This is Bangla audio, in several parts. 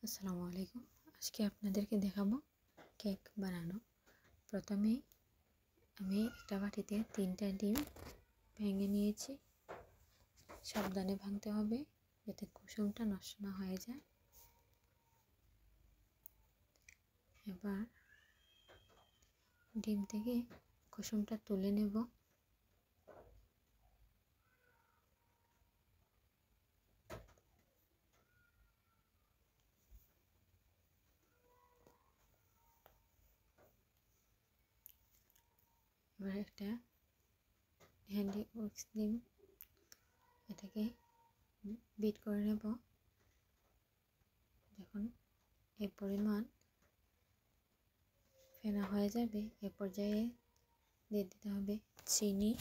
আসসালামু আলাইকুম। আজকে আপনাদেরকে দেখাবো কেক বানানো। প্রথমে আমি একটা বাটিতে 3টা ডিম ভেঙে নিয়েছি। সাবধানে ভাঙতে হবে যাতে কুসুমটা নষ্ট না হয়ে যায়। এবার ডিম থেকে কুসুমটা তুলে নেব। এবার একটা হ্যান্ডি উইক্স ডিম এটাকে বিট করে নেব। যখন এই পরিমাণ ফেনা হয়ে যাবে এ পর্যায়ে দিয়ে দিতে হবে চিনি।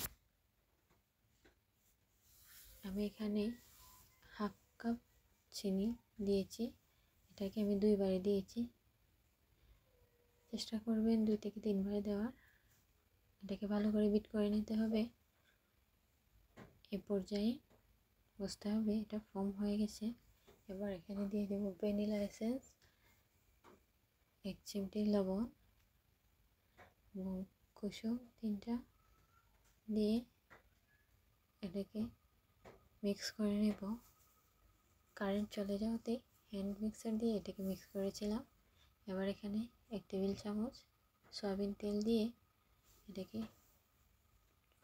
আমি এখানে হাফ কাপ চিনি দিয়েছি। এটাকে আমি 2 বারে দিয়েছি। চেষ্টা করবেন 2 থেকে 3 বারে দেওয়ার। এটাকে ভালো করে বিট করে নিতে হবে। এ পর্যায়ে বুঝতে হবে এটা ফর্ম হয়ে গেছে। এবার এখানে দিয়ে দেব ভ্যানিলা এসেন্স, 1 চিমটি লবণ এবং কুসুম 3টা দিয়ে এটাকে মিক্স করে নেব। কারেন্ট চলে যাওয়াতে হ্যান্ড মিক্সার দিয়ে এটাকে মিক্স করেছিলাম। এবার এখানে 1 টেবিল চামচ সয়াবিন তেল দিয়ে এটাকে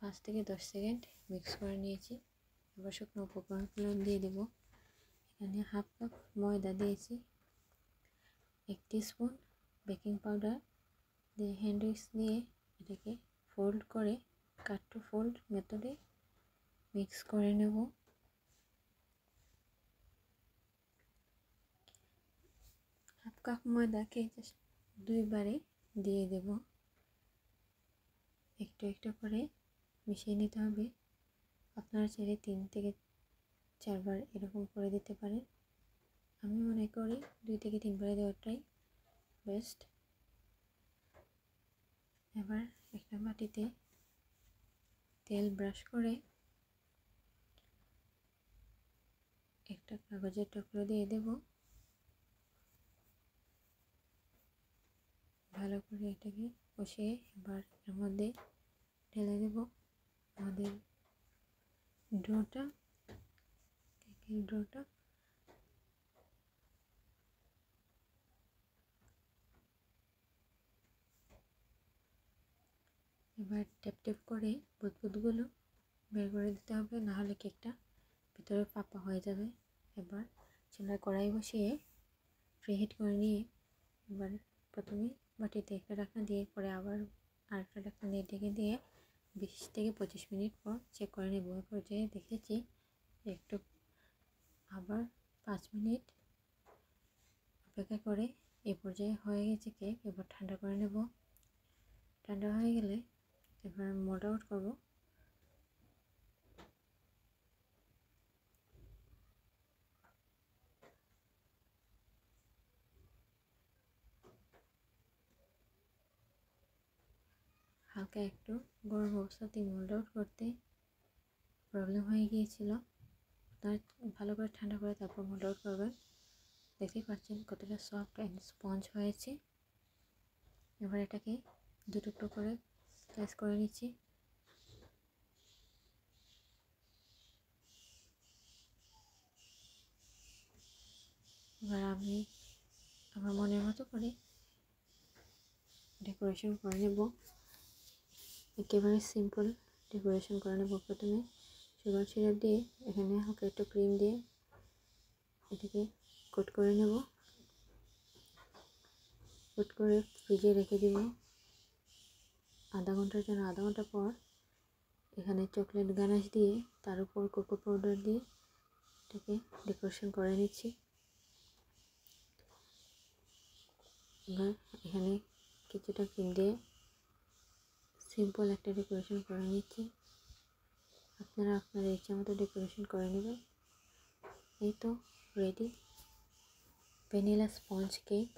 5 থেকে 10 সেকেন্ড মিক্স করে নিয়েছি। এবার শুকনো উপকরণগুলো দিয়ে দেব। এখানে হাফ কাপ ময়দা দিয়েছি, 1 টিস্পুন বেকিং পাউডার দিয়ে হ্যান্ড উইক্স দিয়ে এটাকে ফোল্ড করে কাট টু ফোল্ড মেথডে মিক্স করে নেব। হাফ কাপ ময়দাকে 2 বারে দিয়ে দেব। একটু একটু করে মিশিয়ে নিতে হবে। আপনারা চাইলে 3 থেকে 4 বার এরকম করে দিতে পারেন। আমি মনে করি 2 থেকে 3 বারে দেওয়াটাই বেস্ট। এবার একটা বাটিতে তেল ব্রাশ করে একটা কাগজের টুকরো দিয়ে দেব। ভালো করে এটাকে কষিয়ে এবার এর মধ্যে ঢেলে দেব আমাদের কেকের ডোটা। এবার ট্যাপ ট্যাপ করে বুদবুদগুলো বের করে দিতে হবে, নাহলে কেকটা ভিতরে ফাঁপা হয়ে যাবে। এবার চুলায় কড়াই বসিয়ে প্রিহিট করে নিয়ে এবার প্রথমে বাটিতে একটা ঢাকনা দিয়ে পরে আবার আরেকটা ঢাকনা দিয়ে ঢেকে দিয়ে 20 থেকে 25 মিনিট পর চেক করে নেব। ওই পর্যায়ে দেখেছি একটু আবার 5 মিনিট অপেক্ষা করে এই পর্যায়ে হয়ে গেছে কেক। এবার ঠান্ডা করে নেব। ঠান্ডা হয়ে গেলে এবার মোল্ড আউট করব। হালকা একটু গরম অবস্থাতে মোল্ড আউট করতে প্রবলেম হয়ে গিয়েছিল। আপনারা ভালো করে ঠান্ডা করে তারপর মোল্ড আউট করবেন। দেখতেই পাচ্ছেন কতটা সফট অ্যান্ড স্পঞ্জ হয়েছে। এবার এটাকে 2 টুকরো করে স্লাইস করে নিচ্ছি। এবার আমি আমার মনের মতো করে ডেকোরেশন করে নেব। একেবারে সিম্পল ডেকোরেশন করে নেব। প্রথমে সুগার সিরাপ দিয়ে এখানে হালকা একটু ক্রিম দিয়ে এটাকে কোট করে নেব। কোট করে ফ্রিজে রেখে দেব আধা ঘন্টার জন্য। আধা ঘন্টা পর এখানে চকলেট গানাশ দিয়ে তার উপর কোকো পাউডার দিয়ে এটাকে ডেকোরেশন করে নিচ্ছি। এবার এখানে কিছুটা ক্রিম দিয়ে সিম্পল একটা ডেকোরেশন করে নিচ্ছি। আপনারা আপনাদের ইচ্ছা মতো ডেকোরেশন করে নেবেন। এই তো রেডি ভ্যানিলা স্পঞ্জ কেক।